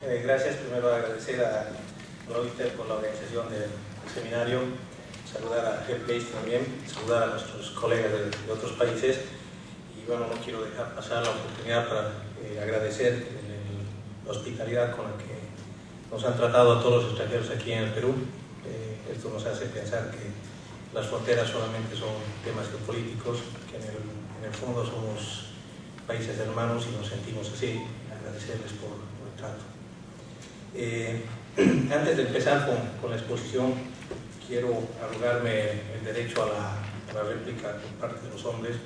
Gracias, primero agradecer a Reuters por la organización del seminario, saludar a Helpbase también, saludar a nuestros colegas de otros países y bueno, no quiero dejar pasar la oportunidad para agradecer la hospitalidad con la que nos han tratado a todos los extranjeros aquí en el Perú. Esto nos hace pensar que las fronteras solamente son temas geopolíticos, que en el fondo somos países hermanos y nos sentimos así. Agradecerles por el trato. Antes de empezar con la exposición, quiero arrogarme el derecho a la réplica por parte de los hombres,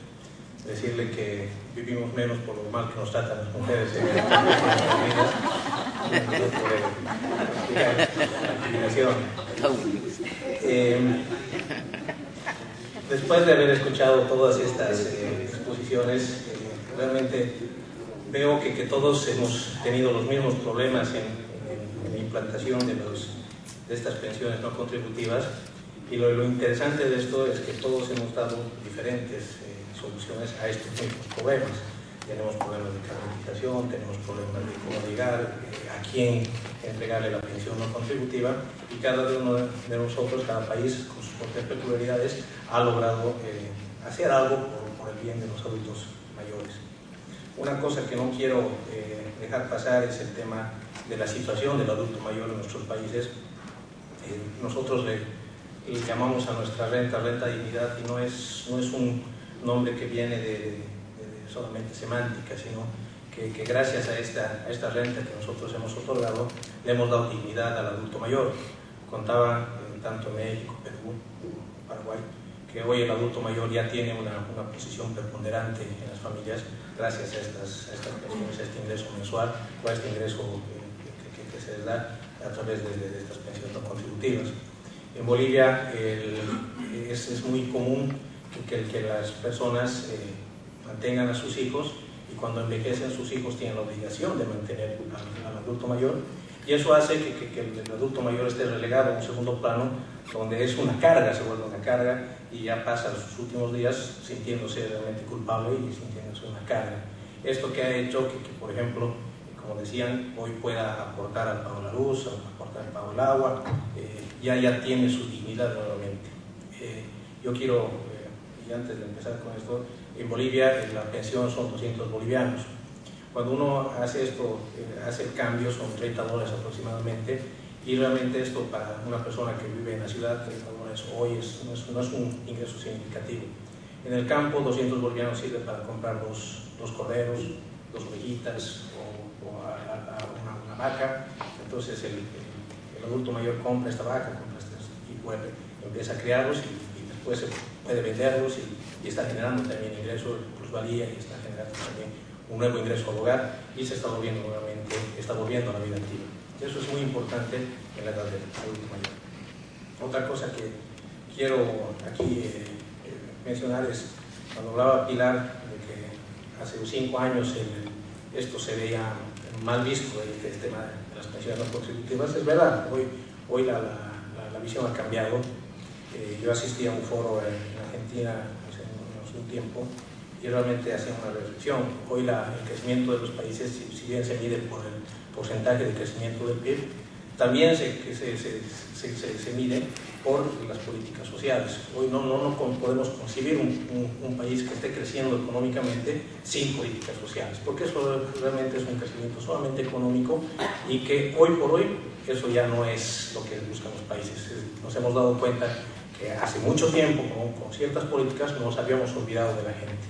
decirle que vivimos menos por lo mal que nos tratan las mujeres en nuestras vidas, no por la discriminación. Después de haber escuchado todas estas exposiciones, realmente veo que todos hemos tenido los mismos problemas en la implantación de estas pensiones no contributivas, y lo interesante de esto es que todos hemos dado diferentes soluciones a estos mismos problemas. Tenemos problemas de caracterización, tenemos problemas de cómo llegar, a quién entregarle la pensión no contributiva, y cada uno de nosotros, cada país con sus propias peculiaridades, ha logrado hacer algo por el bien de los adultos mayores. Una cosa que no quiero dejar pasar es el tema de la situación del adulto mayor en nuestros países. Nosotros le llamamos a nuestra renta dignidad, y no es un nombre que viene de solamente semántica, sino que gracias a esta renta que nosotros hemos otorgado, le hemos dado dignidad al adulto mayor. Contaba tanto México, Perú, Paraguay, que hoy el adulto mayor ya tiene una posición preponderante en las familias gracias a estas pensiones, a este ingreso mensual o a este ingreso que se les da a través de estas pensiones no contributivas. En Bolivia es muy común que las personas mantengan a sus hijos, y cuando envejecen sus hijos tienen la obligación de mantener al adulto mayor, y eso hace que el adulto mayor esté relegado a un segundo plano, donde es una carga, se vuelve una carga, y ya pasa sus últimos días sintiéndose realmente culpable y sintiéndose una carga. Esto que ha hecho que por ejemplo, como decían, hoy pueda aportar al pago de la luz, aportar al pago del agua, ya tiene su dignidad nuevamente. Yo quiero, y antes de empezar con esto, en Bolivia la pensión son 200 bolivianos. Cuando uno hace esto, hace el cambio, son $30 aproximadamente, y realmente esto para una persona que vive en la ciudad, $30 hoy no es un ingreso significativo. En el campo, 200 bolivianos sirve para comprar dos corderos, 2 ovejitas o una vaca. Entonces el adulto mayor compra esta vaca, y vuelve, empieza a criarlos, y después se puede venderlos, y está generando también ingresos, plusvalía, y está generando también un nuevo ingreso al hogar, y se está volviendo nuevamente, está volviendo a la vida activa. Eso es muy importante en la edad del adulto mayor. Otra cosa que quiero aquí mencionar es, cuando hablaba Pilar de que hace 5 años esto se veía mal visto, el tema de las pensiones no contributivas, es verdad, hoy la visión ha cambiado. Yo asistí a un foro en Argentina hace un tiempo, y realmente hacía una reflexión. Hoy el crecimiento de los países, si bien se mide por el porcentaje de crecimiento del PIB, también se mide por las políticas sociales. Hoy no podemos concebir un país que esté creciendo económicamente sin políticas sociales, porque eso realmente es un crecimiento solamente económico, y que hoy por hoy eso ya no es lo que buscan los países. Nos hemos dado cuenta que hace mucho tiempo con ciertas políticas nos habíamos olvidado de la gente.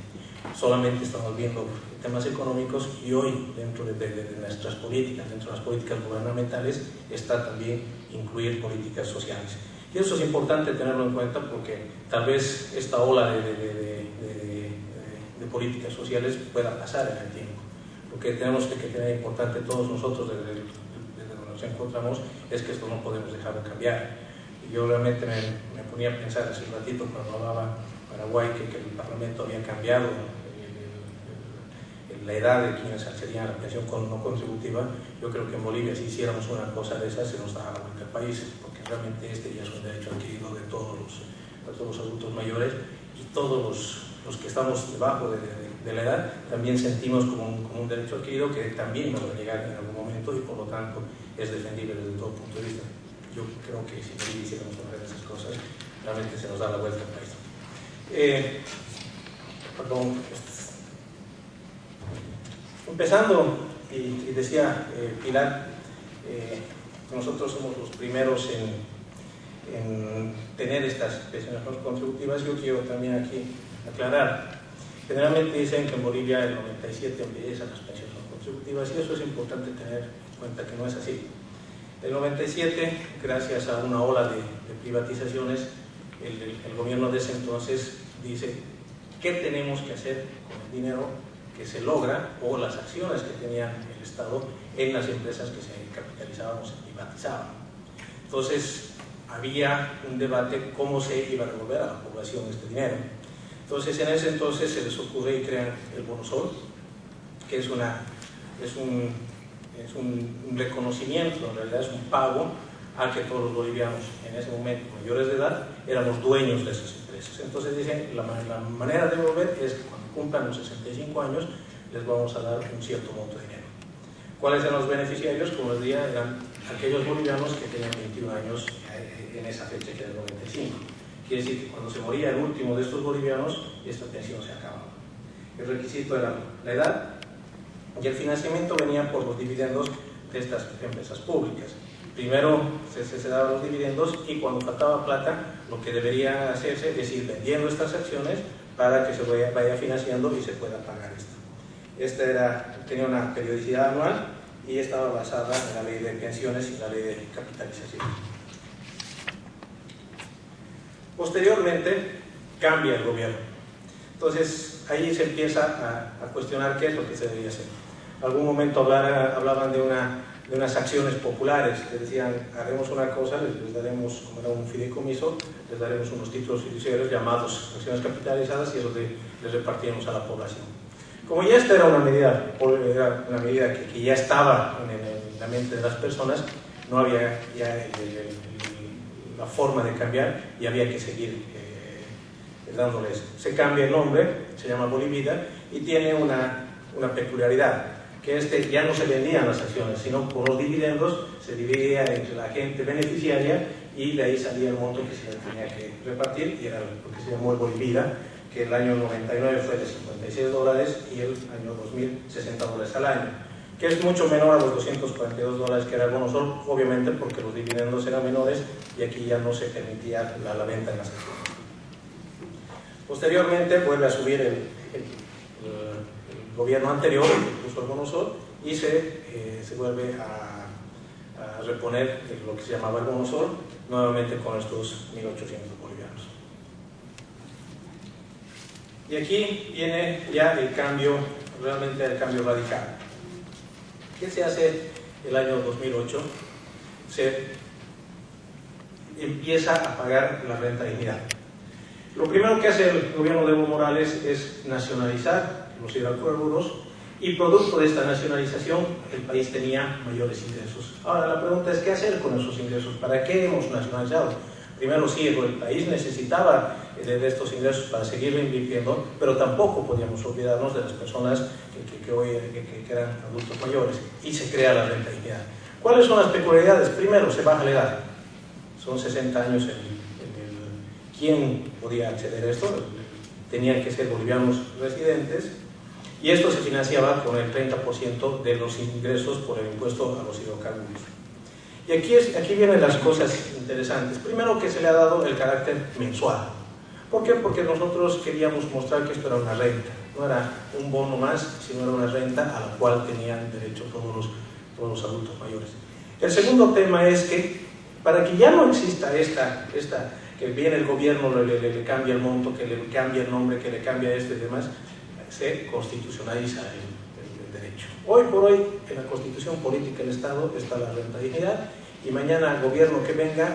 Solamente estamos viendo temas económicos, y hoy dentro de nuestras políticas, dentro de las políticas gubernamentales, está también incluir políticas sociales. Y eso es importante tenerlo en cuenta, porque tal vez esta ola de políticas sociales pueda pasar en el tiempo. Lo que tenemos que tener importante todos nosotros desde donde nos encontramos es que esto no podemos dejarlo cambiar. Y yo realmente me ponía a pensar hace un ratito cuando hablaba Paraguay que el Parlamento había cambiado la edad de quienes accedían a la pensión no contributiva. Yo creo que en Bolivia, si hiciéramos una cosa de esas, se nos da la vuelta al país, porque realmente este ya es un derecho adquirido de todos los adultos mayores, y todos los que estamos debajo de de la edad, también sentimos como un derecho adquirido que también nos va a llegar en algún momento y por lo tanto es defendible desde todo punto de vista. Yo creo que si no hiciéramos una de esas cosas, realmente se nos da la vuelta al país. Empezando, y decía Pilar, nosotros somos los primeros en tener estas pensiones contributivas. Yo quiero también aquí aclarar. Generalmente dicen que en Bolivia el 97 empiezan las pensiones contributivas y eso es importante tener en cuenta que no es así. El 97, gracias a una ola de privatizaciones, el gobierno de ese entonces dice qué tenemos que hacer con el dinero que se logra o las acciones que tenía el Estado en las empresas que se capitalizaban o se privatizaban. Entonces había un debate cómo se iba a devolver a la población este dinero. Entonces en ese entonces se les ocurre y crean el Bono Sol, que es un reconocimiento, en realidad es un pago a que todos los bolivianos en ese momento mayores de edad éramos dueños de esas empresas. Entonces dicen, la manera de devolver es que cuando cumplan los 65 años les vamos a dar un cierto monto de dinero. ¿Cuáles eran los beneficiarios? Como les decía, eran aquellos bolivianos que tenían 21 años en esa fecha, que era el 95. Quiere decir que cuando se moría el último de estos bolivianos, esta pensión se acababa. El requisito era la edad y el financiamiento venía por los dividendos de estas empresas públicas. Primero se daban los dividendos y cuando faltaba plata, lo que debería hacerse es ir vendiendo estas acciones para que se vaya financiando y se pueda pagar esto. Esta tenía una periodicidad anual y estaba basada en la ley de pensiones y la ley de capitalización. Posteriormente cambia el gobierno. Entonces ahí se empieza a cuestionar qué es lo que se debía hacer. En algún momento hablaban de unas acciones populares, que decían, haremos una cosa, les daremos, como era un fideicomiso, les daremos unos títulos fiduciarios llamados acciones capitalizadas y eso les repartíamos a la población. Como ya esta era una medida que ya estaba en la mente de las personas, no había ya la forma de cambiar y había que seguir dándoles. Se cambia el nombre, se llama Bolivida y tiene una peculiaridad, que ya no se vendían las acciones, sino por los dividendos se dividía entre la gente beneficiaria y de ahí salía el monto que se le tenía que repartir y era lo que se llamó el Bolivida, que el año 99 fue de $56 y el año 2000 $60 al año, que es mucho menor a los $242 que era el Bono Sol, obviamente porque los dividendos eran menores y aquí ya no se permitía la venta en las acciones. Posteriormente vuelve a subir el gobierno anterior, que puso el Bono Sol, y se vuelve a reponer lo que se llamaba el Bono Sol, nuevamente con estos 1.800 bolivianos. Y aquí viene ya el cambio, realmente el cambio radical. ¿Qué se hace el año 2008? Se empieza a pagar la renta dignidad. Lo primero que hace el gobierno de Evo Morales es nacionalizar los hidrocarburos y producto de esta nacionalización el país tenía mayores ingresos. Ahora la pregunta es ¿qué hacer con esos ingresos? ¿Para qué hemos nacionalizado? Primero sí, el país necesitaba de estos ingresos para seguir invirtiendo, pero tampoco podíamos olvidarnos de las personas que hoy eran adultos mayores y se crea la renta dignidad. ¿Cuáles son las peculiaridades? Primero, se baja la edad. Son 60 años ¿quién podía acceder a esto? Tenían que ser bolivianos residentes y esto se financiaba con el 30% de los ingresos por el impuesto a los hidrocarburos. Y aquí vienen las cosas interesantes. Primero, que se le ha dado el carácter mensual. ¿Por qué? Porque nosotros queríamos mostrar que esto era una renta, no era un bono más, sino era una renta a la cual tenían derecho todos los adultos mayores. El segundo tema es que para que ya no exista que viene el gobierno, le cambia el monto, que le cambia el nombre, que le cambia esto y demás, se constitucionaliza el derecho. Hoy por hoy, en la Constitución Política del Estado está la renta dignidad y mañana el gobierno que venga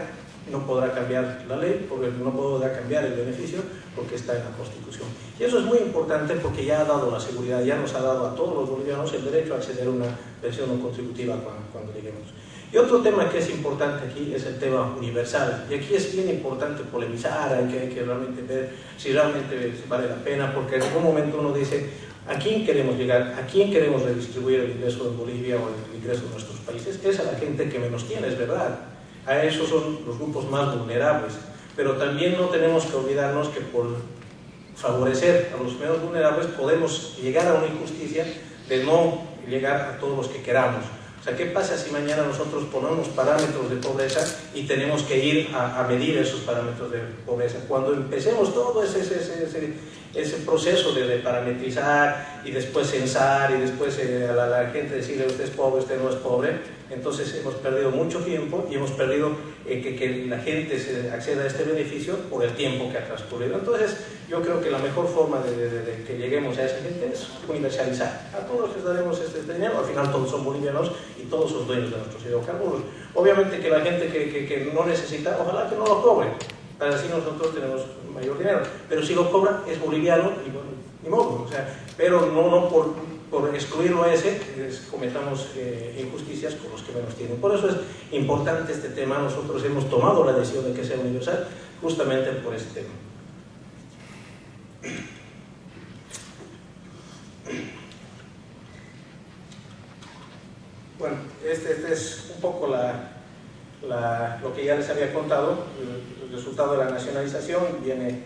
no podrá cambiar la ley, porque no podrá cambiar el beneficio, porque está en la Constitución. Y eso es muy importante porque ya ha dado la seguridad, ya nos ha dado a todos los bolivianos el derecho a acceder a una pensión no contributiva cuando lleguemos. Y otro tema que es importante aquí es el tema universal. Y aquí es bien importante polemizar, hay que realmente ver si realmente vale la pena, porque en algún momento uno dice, ¿A quién queremos llegar? ¿A quién queremos redistribuir el ingreso en Bolivia o el ingreso en nuestros países? Es a la gente que menos tiene, es verdad. A esos son los grupos más vulnerables. Pero también no tenemos que olvidarnos que por favorecer a los menos vulnerables podemos llegar a una injusticia de no llegar a todos los que queramos. O sea, ¿qué pasa si mañana nosotros ponemos parámetros de pobreza y tenemos que ir a medir esos parámetros de pobreza? Cuando empecemos todo ese proceso de parametrizar y después censar y después a la gente decirle usted es pobre, usted no es pobre, entonces hemos perdido mucho tiempo y hemos perdido que la gente acceda a este beneficio por el tiempo que ha transcurrido. Entonces yo creo que la mejor forma de que lleguemos a esa gente es universalizar. A todos les daremos este dinero, al final todos son bolivianos y todos son dueños de nuestros hidrocarburos. Obviamente que la gente que no necesita, ojalá que no lo cobre, para así nosotros tenemos mayor dinero, pero si lo cobra es boliviano y bueno, ni modo, o sea, pero no por excluirlo a ese, cometamos injusticias con los que menos tienen. Por eso es importante este tema. Nosotros hemos tomado la decisión de que sea universal justamente por este tema. Bueno, este es un poco lo que ya les había contado. El resultado de la nacionalización viene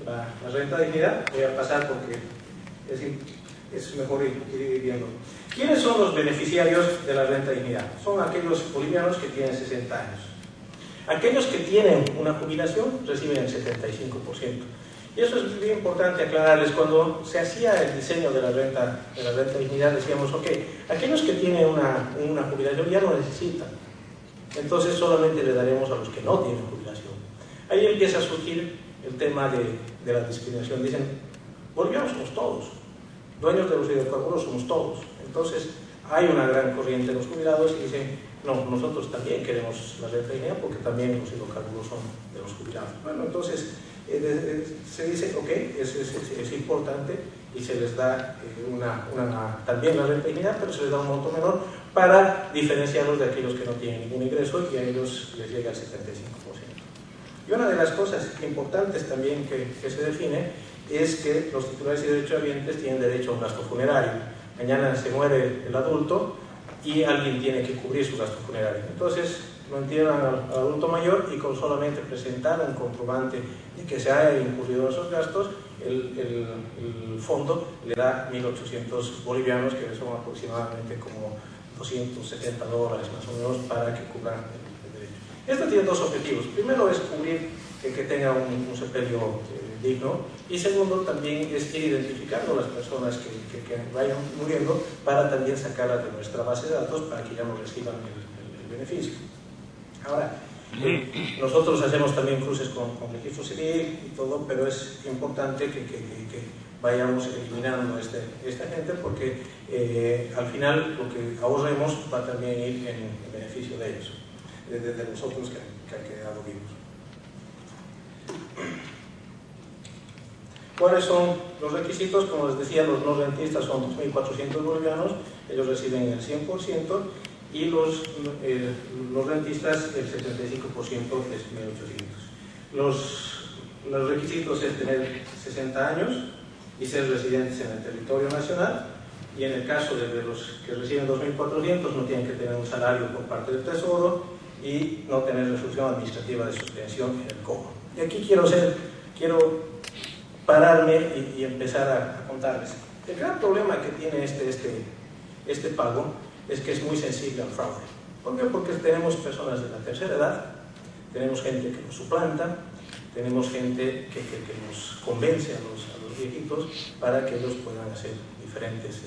la renta de dignidad. Voy a pasar porque es mejor ir viendo. ¿Quiénes son los beneficiarios de la renta de dignidad? Son aquellos bolivianos que tienen 60 años. Aquellos que tienen una jubilación reciben el 75%. Y eso es bien importante aclararles. Cuando se hacía el diseño de la renta de dignidad decíamos, ok, aquellos que tienen una jubilación ya no necesitan. Entonces solamente le daremos a los que no tienen jubilación. Ahí empieza a surgir el tema de la discriminación. Dicen, bolivianos somos todos, dueños de los hidrocarburos somos todos. Entonces hay una gran corriente de los jubilados y dicen, no, nosotros también queremos la renta de dignidad porque también los hidrocarburos son de los jubilados. Bueno, entonces se dice, ok, es importante y se les da también la renta de dignidad, pero se les da un monto menor para diferenciarlos de aquellos que no tienen ningún ingreso y a ellos les llega el 75%. Y una de las cosas importantes también que se define es que los titulares y derechohabientes tienen derecho a un gasto funerario. Mañana se muere el adulto y alguien tiene que cubrir su gasto funerario. Entonces lo entierran al adulto mayor y con solamente presentar un comprobante de que se haya incurrido en esos gastos, el fondo le da 1.800 bolivianos, que son aproximadamente como $270 más o menos, para que cubran el derecho. Esto tiene dos objetivos. Primero es cubrir que tenga un sepelio digno, y segundo también es ir identificando las personas que vayan muriendo para también sacarlas de nuestra base de datos para que ya no reciban el beneficio. Ahora, nosotros hacemos también cruces con registro civil y todo, pero es importante que vayamos eliminando esta gente porque al final lo que ahorremos va a también ir en beneficio de ellos, de nosotros que han quedado vivos. ¿Cuáles son los requisitos? Como les decía, los no rentistas son 2.400 bolivianos, ellos reciben el 100%, y los rentistas el 75% es 1.800. Los requisitos es tener 60 años y ser residentes en el territorio nacional, y en el caso de los que reciben 2.400 no tienen que tener un salario por parte del Tesoro y no tener resolución administrativa de suspensión en el cobro. Y aquí quiero pararme y empezar a contarles. El gran problema que tiene este pago es que es muy sensible al fraude. ¿Por qué? Porque tenemos personas de la tercera edad, tenemos gente que nos suplanta, tenemos gente que nos convence a los viejitos para que ellos puedan hacer diferentes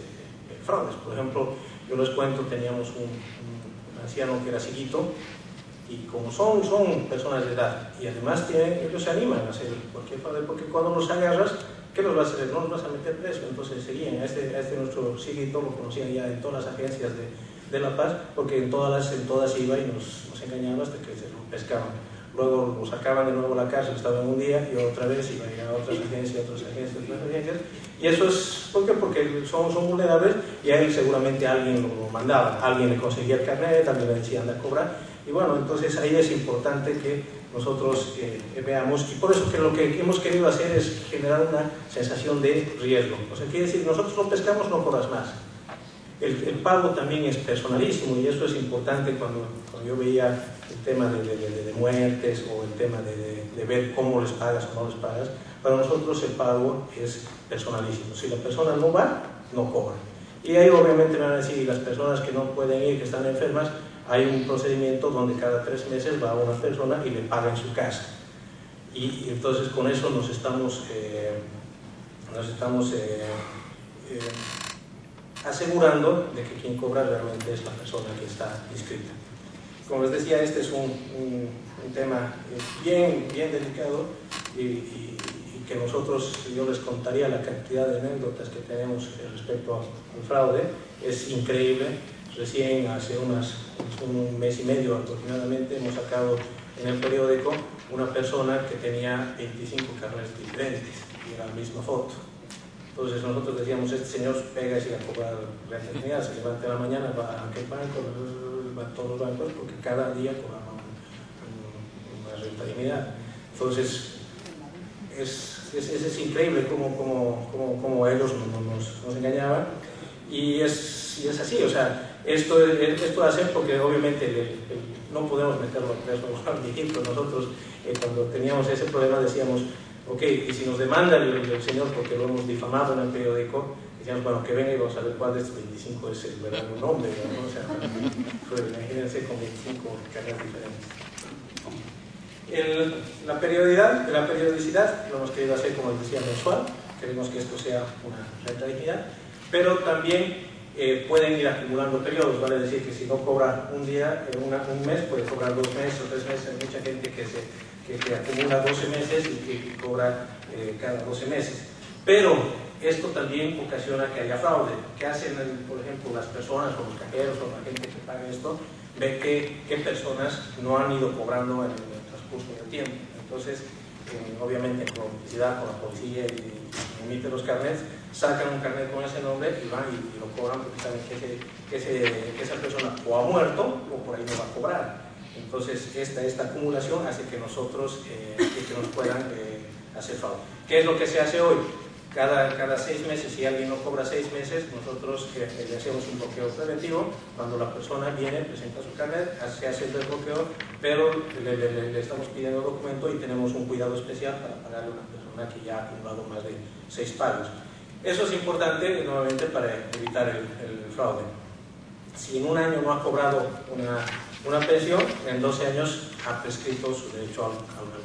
fraudes. Por ejemplo, yo les cuento, teníamos un anciano que era cieguito, y como son personas de edad y además ellos se animan a hacer cualquier fraude, porque cuando los agarras, ¿qué los vas a hacer? No los vas a meter preso. Entonces seguían a este nuestro cieguito, lo conocían ya en todas las agencias de La Paz, porque en todas iba y nos engañaba hasta que se lo pescaban. Luego lo sacaban de nuevo a la cárcel, estaba en un día y otra vez iba a otras agencias, y eso es ¿por qué? Porque son vulnerables y a él seguramente alguien lo mandaba, alguien le conseguía el carnet, alguien le decía anda a cobrar, Y bueno, entonces ahí es importante que nosotros veamos, y por eso que lo que hemos querido hacer es generar una sensación de riesgo. O sea, quiere decir, nosotros no pescamos, no cobras más. El pago también es personalísimo, y eso es importante cuando yo veía el tema de muertes o el tema de ver cómo les pagas o no les pagas. Para nosotros el pago es personalísimo. Si la persona no va, no cobra. Y ahí obviamente me van a decir, las personas que no pueden ir, que están enfermas, hay un procedimiento donde cada 3 meses va una persona y le paga en su casa. Y entonces con eso nos estamos asegurando de que quien cobra realmente es la persona que está inscrita. Como les decía, este es un tema bien delicado y que nosotros, yo les contaría la cantidad de anécdotas que tenemos respecto al fraude, es increíble. Recién hace un mes y medio aproximadamente hemos sacado en el periódico una persona que tenía 25 carnets diferentes y era la misma foto. Entonces nosotros decíamos, este señor pega y sigue a cobrar rentabilidad, se levanta en la mañana, va a aquel banco, va a todos los bancos, porque cada día cobraba una rentabilidad. Entonces es increíble cómo ellos nos engañaban, y es así. O sea, esto hace porque obviamente no podemos meterlo preso al viejito. Nosotros cuando teníamos ese problema decíamos, ok, y si nos demanda el señor porque lo hemos difamado en el periódico, decíamos, bueno, que venga y vamos a ver cuál de estos 25 es el verdadero nombre, ¿no? O sea, pues, imagínense con 25 cargas diferentes. La periodicidad lo hemos querido hacer, como les decía, mensual. Queremos que esto sea una rentabilidad, pero también pueden ir acumulando periodos. Vale decir que si no cobra un día, un mes, puede cobrar 2 meses o 3 meses. Hay mucha gente que acumula 12 meses y que cobra cada 12 meses. Pero esto también ocasiona que haya fraude. ¿Qué hacen, por ejemplo, las personas o los cajeros o la gente que paga esto? Ve qué personas no han ido cobrando en el transcurso del tiempo. Entonces, obviamente con complicidad con la policía y emiten los carnets, sacan un carnet con ese nombre y van y lo cobran, porque saben que esa persona o ha muerto o por ahí no va a cobrar. Entonces esta acumulación hace que nosotros que nos puedan hacer fraude. ¿Qué es lo que se hace hoy? Cada 6 meses, si alguien no cobra 6 meses, nosotros le hacemos un bloqueo preventivo. Cuando la persona viene, presenta su carnet, se hace el desbloqueo, pero le estamos pidiendo documento y tenemos un cuidado especial para pagarle a una persona que ya ha acumulado más de 6 pagos. Eso es importante, nuevamente, para evitar el fraude. Si en un año no ha cobrado una pensión, en 12 años ha prescrito su derecho al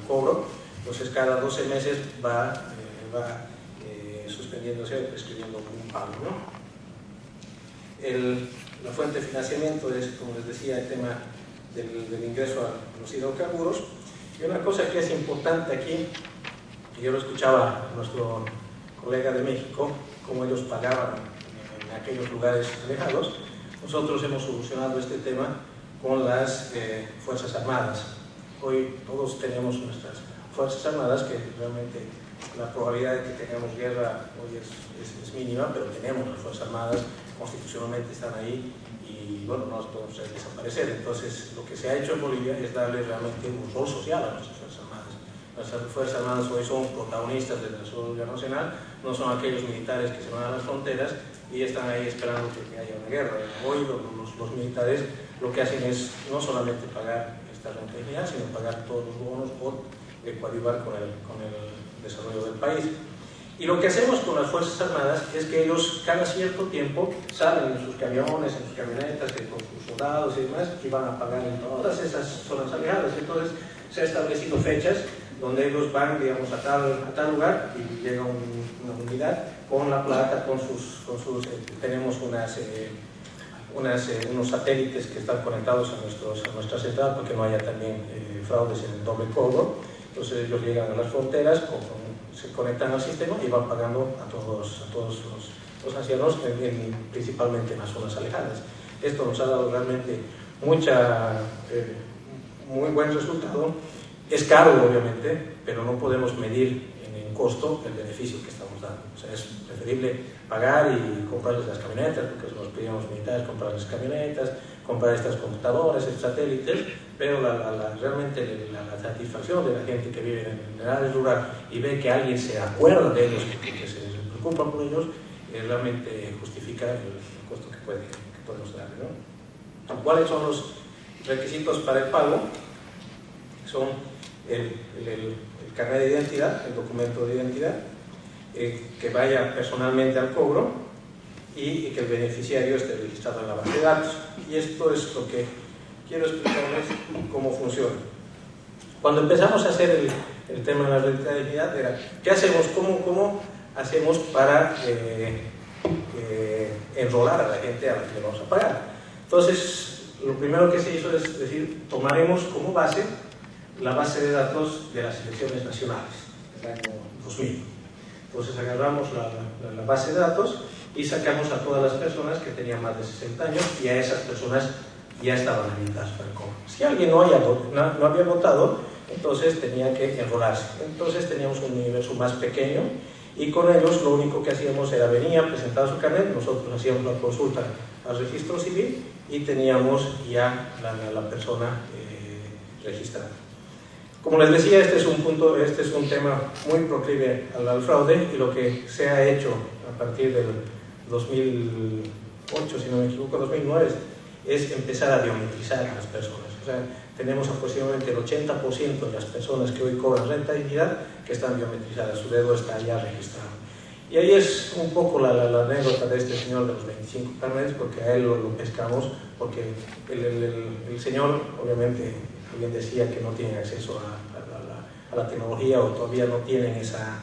cobro. Entonces cada 12 meses va suspendiéndose o prescribiendo un pago, ¿no? La fuente de financiamiento es, como les decía, el tema del ingreso a los hidrocarburos. Y una cosa que es importante aquí, que yo lo escuchaba a nuestro colega de México, cómo ellos pagaban en aquellos lugares alejados. Nosotros hemos solucionado este tema con las Fuerzas Armadas. Hoy todos tenemos nuestras Fuerzas Armadas, que realmente la probabilidad de que tengamos guerra hoy es mínima, pero tenemos las Fuerzas Armadas, constitucionalmente están ahí y bueno, no las podemos desaparecer. Entonces lo que se ha hecho en Bolivia es darle realmente un rol social a nuestras Fuerzas Armadas. Nuestras Fuerzas Armadas hoy son protagonistas de la seguridad nacional, no son aquellos militares que se van a las fronteras y están ahí esperando que haya una guerra. Hoy los militares lo que hacen es no solamente pagar esta rentabilidad, sino pagar todos los bonos o coadyuvar con el desarrollo del país. Y lo que hacemos con las Fuerzas Armadas es que ellos cada cierto tiempo salen en sus camiones, en sus camionetas, con sus soldados y demás, y van a pagar en todas esas zonas alejadas. Entonces se han establecido fechas donde ellos van, digamos, a tal lugar y llega una unidad con la placa, tenemos unos satélites que están conectados a nuestra central porque no haya también fraudes en el doble cobro. Entonces ellos llegan a las fronteras, se conectan al sistema y van pagando a todos los ancianos, principalmente en las zonas alejadas. Esto nos ha dado realmente muy buen resultado. Es caro, obviamente, pero no podemos medir en costo el beneficio que estamos dando. O sea, es preferible pagar y comprarles las camionetas, porque nos pedíamos militares comprarles camionetas, comprar estas computadoras, estos satélites, pero realmente la satisfacción de la gente que vive en el área rural y ve que alguien se acuerda de ellos, que se preocupa por ellos, realmente justifica el costo que podemos darle, ¿no? ¿Cuáles son los requisitos para el pago? Son el carnet de identidad, el documento de identidad, que vaya personalmente al cobro y que el beneficiario esté registrado en la base de datos. Y esto es lo que quiero explicarles cómo funciona. Cuando empezamos a hacer el tema de la rentabilidad, era ¿qué hacemos? ¿Cómo hacemos para enrolar a la gente a la que le vamos a pagar? Entonces, lo primero que se hizo es decir, tomaremos como base la base de datos de las elecciones nacionales del año 2000. Entonces agarramos la base de datos y sacamos a todas las personas que tenían más de 60 años y a esas personas ya estaban habilitadas para el cobro. Si alguien no había votado, entonces tenía que enrolarse. Entonces teníamos un universo más pequeño y con ellos lo único que hacíamos era venían, presentaban su carnet, nosotros hacíamos la consulta al registro civil y teníamos ya la persona registrada. Como les decía, este es un tema muy proclive al fraude y lo que se ha hecho a partir del 2008, si no me equivoco, 2009, es empezar a biometrizar a las personas. O sea, tenemos aproximadamente el 80% de las personas que hoy cobran rentabilidad que están biometrizadas, su dedo está ya registrado. Y ahí es un poco la anécdota de este señor de los 25 carnets, porque a él lo pescamos, porque el señor, obviamente, alguien decía que no tienen acceso a la tecnología o todavía no tienen esa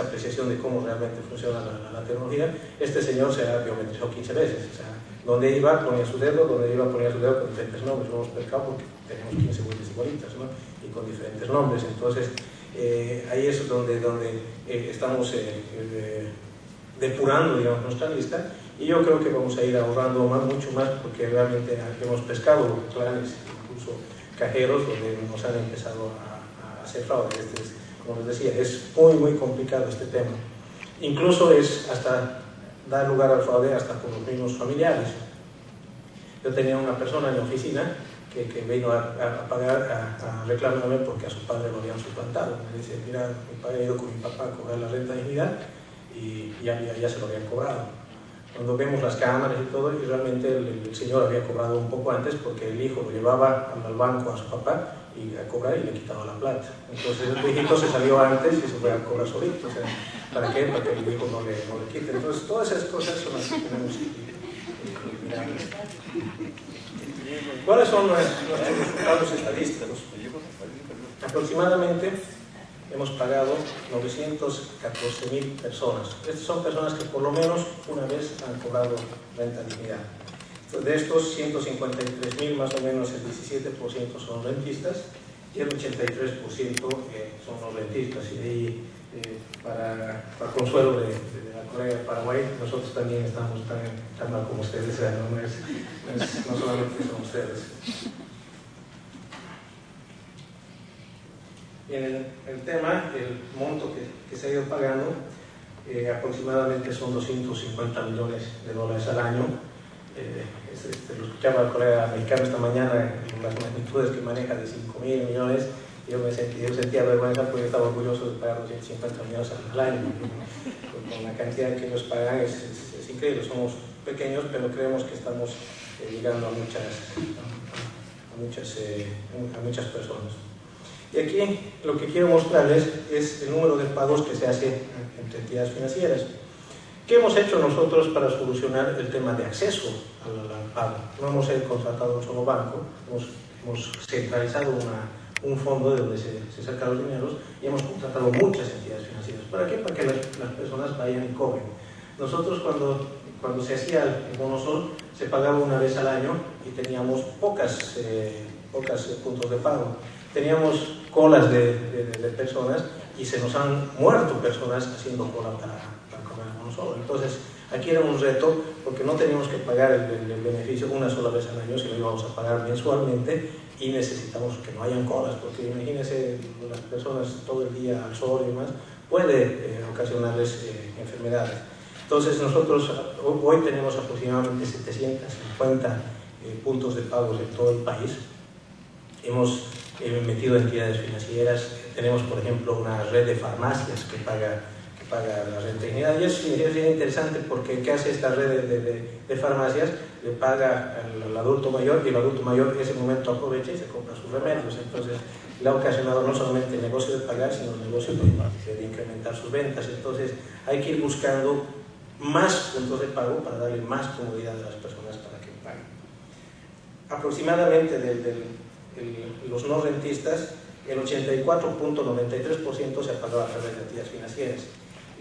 apreciación de cómo realmente funciona la tecnología. Este señor se ha biometrizado 15 veces, o sea, donde iba ponía su dedo, donde iba ponía su dedo con diferentes nombres, lo hemos pescado porque tenemos 15 huellas igualitas, ¿no? Y con diferentes nombres. Entonces ahí es donde estamos depurando, digamos, nuestra lista, y yo creo que vamos a ir ahorrando mucho más, porque realmente hemos pescado clanes, incluso cajeros, donde nos han empezado a hacer fraude. Como les decía, es muy complicado este tema. Incluso es hasta dar lugar al fraude hasta con los mismos familiares. Yo tenía una persona en la oficina que vino a pagar, a reclamarme porque a su padre lo habían suplantado. Me dice, mira, mi padre ha ido con mi papá a cobrar la renta de dignidad y ya se lo habían cobrado. Cuando vemos las cámaras y todo, y realmente el señor había cobrado un poco antes porque el hijo lo llevaba al banco a su papá y a cobrar y le quitaba la plata. Entonces el hijito se salió antes y se fue a cobrar solito. O sea, ¿para qué? Para que el hijo no le quite. Entonces todas esas cosas son las que tenemos que mirar. ¿Cuáles son nuestros resultados estadísticos? Aproximadamente hemos pagado 914.000 personas. Estas son personas que por lo menos una vez han cobrado renta dignidad. De estos 153.000, más o menos el 17% son rentistas y el 83% son no rentistas. Y de ahí, para consuelo de la Corea de Paraguay, nosotros también estamos tan mal como ustedes, o sea, no solamente son ustedes. En el tema, el monto que se ha ido pagando aproximadamente son 250 millones de dólares al año. Lo escuchaba el colega americano esta mañana en las magnitudes que maneja de 5.000 millones. Yo sentía vergüenza porque yo estaba orgulloso de pagar 250 millones al año. Con la cantidad que ellos pagan es increíble. Somos pequeños, pero creemos que estamos llegando a muchas personas. Y aquí lo que quiero mostrarles es el número de pagos que se hace entre entidades financieras. ¿Qué hemos hecho nosotros para solucionar el tema de acceso al pago? No hemos contratado un solo banco, hemos centralizado un fondo de donde se sacan los dineros y hemos contratado muchas entidades financieras. ¿Para qué? Para que las personas vayan y cobren. Nosotros cuando se hacía el Bono Sol se pagaba una vez al año y teníamos pocos puntos de pago. Teníamos colas de personas y se nos han muerto personas haciendo cola para comer el Bono Sol. Entonces aquí era un reto porque no teníamos que pagar el beneficio una sola vez al año, sino lo íbamos a pagar mensualmente y necesitamos que no hayan colas, porque imagínense las personas todo el día al sol y demás, puede ocasionarles enfermedades. Entonces nosotros hoy tenemos aproximadamente 750 puntos de pagos en todo el país. Hemos metido entidades financieras, tenemos por ejemplo una red de farmacias que paga la renta de dignidad, y es bien interesante porque ¿qué hace esta red de farmacias? Le paga al adulto mayor, y el adulto mayor en ese momento aprovecha y se compra sus remedios. Entonces le ha ocasionado no solamente el negocio de pagar, sino el negocio de incrementar sus ventas. Entonces hay que ir buscando más puntos de pago para darle más comodidad a las personas para que paguen. Aproximadamente los no rentistas, el 84.93% se ha pagado a través de entidades financieras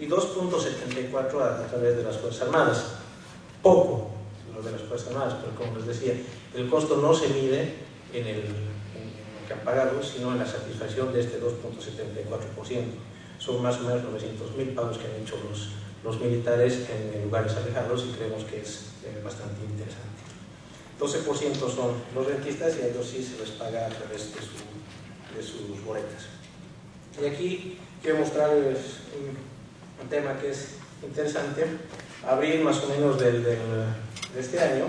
y 2.74% a través de las Fuerzas Armadas. Poco lo de las Fuerzas Armadas, pero como les decía, el costo no se mide en el que han pagado, sino en la satisfacción de este 2.74%. Son más o menos 900.000 pagos que han hecho los militares en lugares alejados, y creemos que es bastante interesante. 12% son los rentistas, y a ellos sí se les paga a través de sus boletas. Y aquí quiero mostrarles un tema que es interesante. Abril más o menos de este año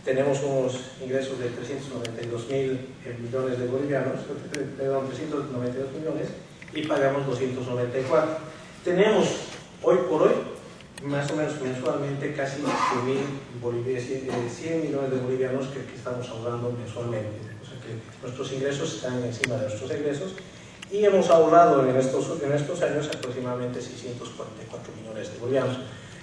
tenemos unos ingresos de 392.000 millones de bolivianos, perdón, 392 millones, y pagamos 294. Tenemos hoy por hoy más o menos mensualmente casi 100 millones de bolivianos que estamos ahorrando mensualmente. O sea que nuestros ingresos están encima de nuestros egresos, y hemos ahorrado en estos años aproximadamente 644 millones de bolivianos.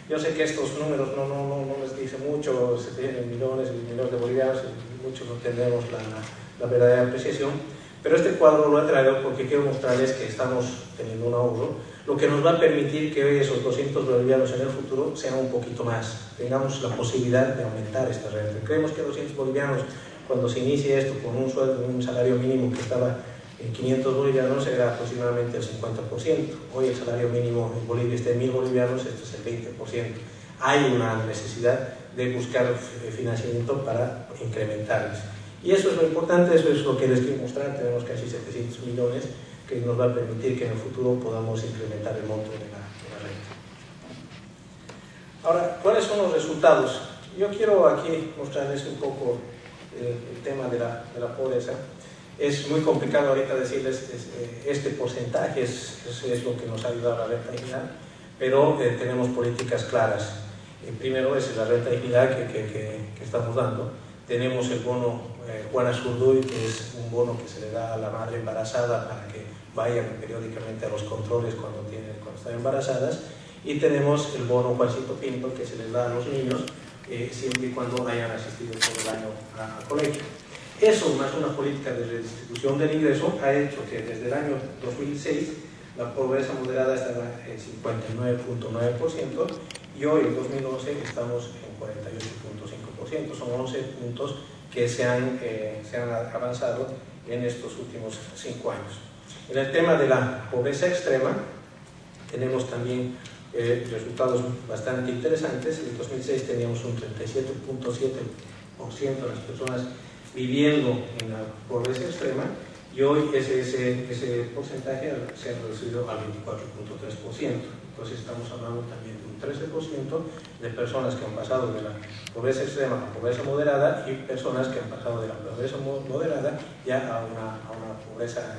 Yo sé que estos números no les dicen mucho, se tienen millones y millones de bolivianos, y muchos no tenemos la verdadera apreciación, pero este cuadro lo he traído porque quiero mostrarles que estamos teniendo un ahorro, lo que nos va a permitir que hoy esos 200 bolivianos en el futuro sean un poquito más, tengamos la posibilidad de aumentar esta renta. Creemos que 200 bolivianos, cuando se inicie esto con un sueldo, un salario mínimo que estaba en 500 bolivianos, era aproximadamente el 50%. Hoy el salario mínimo en Bolivia está en 1.000 bolivianos, esto es el 20%. Hay una necesidad de buscar financiamiento para incrementarles. Y eso es lo importante, eso es lo que les quiero mostrar. Tenemos casi 700 millones que nos va a permitir que en el futuro podamos incrementar el monto de la renta. Ahora, ¿cuáles son los resultados? Yo quiero aquí mostrarles un poco el tema de la pobreza. Es muy complicado ahorita decirles este porcentaje es lo que nos ha ayudado a la renta de dignidad, pero tenemos políticas claras. Primero es la renta de dignidad que estamos dando. Tenemos el bono Juana Zurduy, que es un bono que se le da a la madre embarazada para que vayan periódicamente a los controles cuando están embarazadas, y tenemos el bono Juancito Pinto, que se les da a los niños siempre y cuando hayan asistido todo el año al colegio. Eso, más una política de redistribución del ingreso, ha hecho que desde el año 2006 la pobreza moderada estaba en 59.9%, y hoy en 2011 estamos en 48.5%. Son 11 puntos que se han avanzado en estos últimos 5 años. En el tema de la pobreza extrema tenemos también resultados bastante interesantes. En 2006 teníamos un 37.7% de las personas viviendo en la pobreza extrema, y hoy ese porcentaje se ha reducido al 24.3%. Entonces estamos hablando también de un 13% de personas que han pasado de la pobreza extrema a la pobreza moderada, y personas que han pasado de la pobreza moderada ya a una pobreza,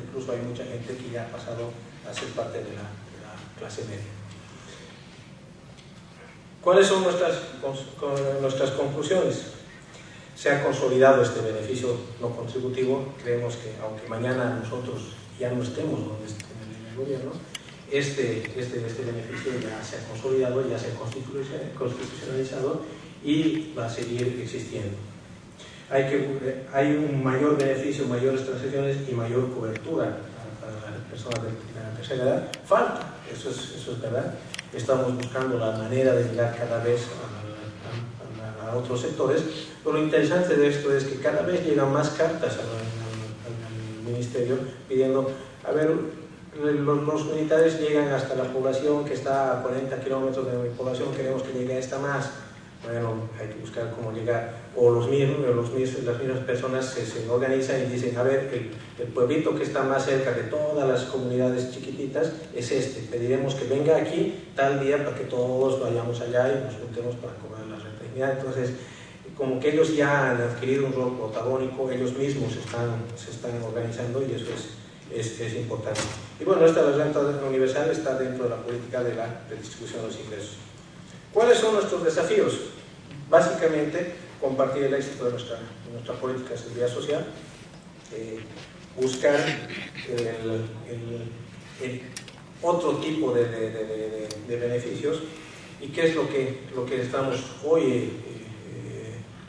incluso hay mucha gente que ya ha pasado a ser parte de la clase media. ¿Cuáles son nuestras conclusiones? Se ha consolidado este beneficio no contributivo. Creemos que aunque mañana nosotros ya no estemos donde estemos en el gobierno, este beneficio ya se ha consolidado, ya se ha constitucionalizado y va a seguir existiendo. Hay un mayor beneficio, mayores transacciones y mayor cobertura para las personas de la tercera edad. Falta, eso es verdad. Estamos buscando la manera de llegar cada vez a otros sectores, pero lo interesante de esto es que cada vez llegan más cartas al ministerio pidiendo, a ver, los militares llegan hasta la población que está a 40 kilómetros de mi población, queremos que llegue a esta más. bueno, hay que buscar cómo llegar, o las mismas personas se organizan y dicen, a ver, el pueblito que está más cerca de todas las comunidades chiquititas es este, pediremos que venga aquí tal día para que todos vayamos allá y nos juntemos para cobrar la rentabilidad. Entonces, como que ellos ya han adquirido un rol protagónico, ellos mismos se están organizando y eso es importante. Y bueno, esta renta universal está dentro de la política de la redistribución de los ingresos. ¿Cuáles son nuestros desafíos? Básicamente, compartir el éxito de nuestra política de seguridad social, buscar el otro tipo de beneficios. ¿Y qué es lo que estamos hoy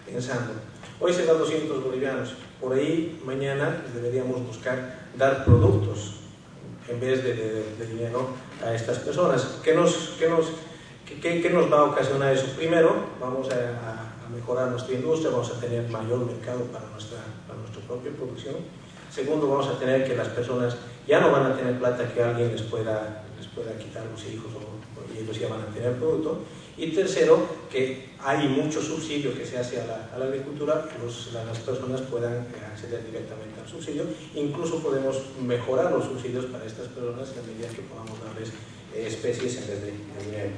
pensando? Hoy se da 200 bolivianos, por ahí mañana deberíamos buscar dar productos en vez de dinero a estas personas. ¿Qué nos va a ocasionar eso? Primero, vamos a mejorar nuestra industria, vamos a tener mayor mercado para nuestra propia producción. Segundo, vamos a tener que las personas ya no van a tener plata que alguien les pueda quitar los hijos y ellos ya van a tener producto. Y tercero, que hay mucho subsidio que se hace a la agricultura, las personas puedan acceder directamente al subsidio. Incluso podemos mejorar los subsidios para estas personas en la medida que podamos darles especies en vez de dinero.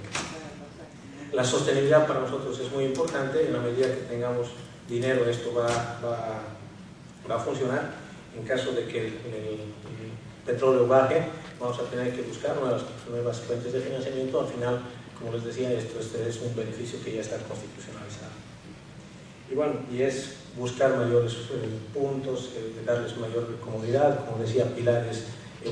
La sostenibilidad para nosotros es muy importante. En la medida que tengamos dinero, esto va a funcionar. En caso de que el petróleo baje, vamos a tener que buscar nuevas fuentes de financiamiento. Al final, como les decía, esto es un beneficio que ya está constitucionalizado. Y bueno, y es buscar mayores puntos, darles mayor comodidad, como decía Pilar, es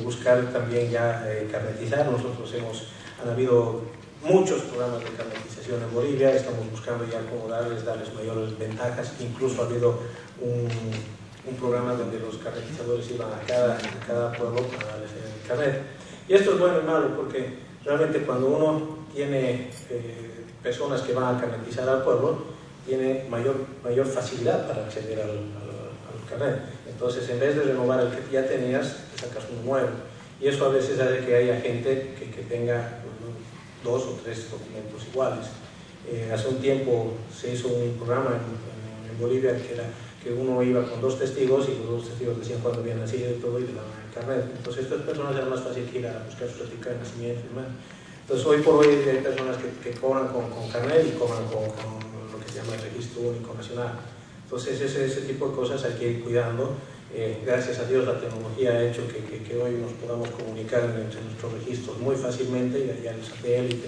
buscar también ya carnetizar. Han habido muchos programas de carnetización en Bolivia, estamos buscando ya cómo darles mayores ventajas. Incluso ha habido un programa donde los carnetizadores iban a cada pueblo para darles el carnet. Y esto es bueno y malo, porque realmente cuando uno tiene personas que van a carnetizar al pueblo, tiene mayor facilidad para acceder al carnet. Entonces, en vez de renovar el que ya tenías, te sacas uno nuevo. Y eso a veces hace que haya gente que tenga 2 o 3 documentos iguales. Hace un tiempo se hizo un programa en Bolivia que uno iba con 2 testigos y los 2 testigos decían cuándo habían nacido y todo y le daban el carnet. Entonces, estas personas era más fácil que ir a buscar su certificado de nacimiento y demás. Entonces, hoy por hoy hay personas que cobran con carnet y cobran con lo que se llama el registro único nacional. Entonces, ese tipo de cosas hay que ir cuidando. Gracias a Dios la tecnología ha hecho que hoy nos podamos comunicar entre nuestros registros muy fácilmente, y ya el satélite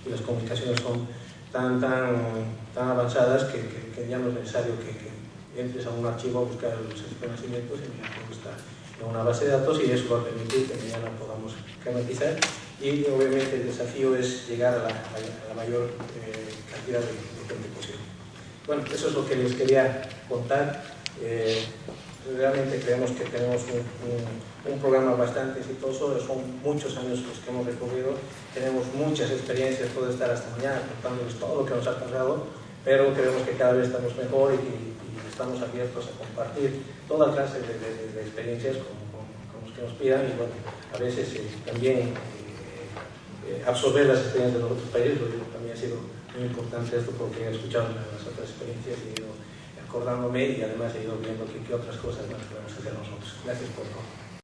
y las comunicaciones son tan avanzadas que ya no es necesario que entres a un archivo a buscar los certificados de nacimiento, sino que está en una base de datos, y eso va a permitir que mañana podamos carnetizar. Y obviamente el desafío es llegar a la mayor cantidad de gente posible. Bueno, eso es lo que les quería contar. Realmente creemos que tenemos un programa bastante exitoso. Son muchos años los que hemos recorrido, tenemos muchas experiencias, puedo estar hasta mañana contándoles todo lo que nos ha pasado, pero creemos que cada vez estamos mejor y estamos abiertos a compartir toda clase de experiencias con los que nos pidan. Y bueno, a veces también absorber las experiencias de los otros países. También ha sido muy importante esto, porque he escuchado las otras experiencias y he ido acordándome, y además he ido viendo qué otras cosas más podemos hacer nosotros. Gracias por todo.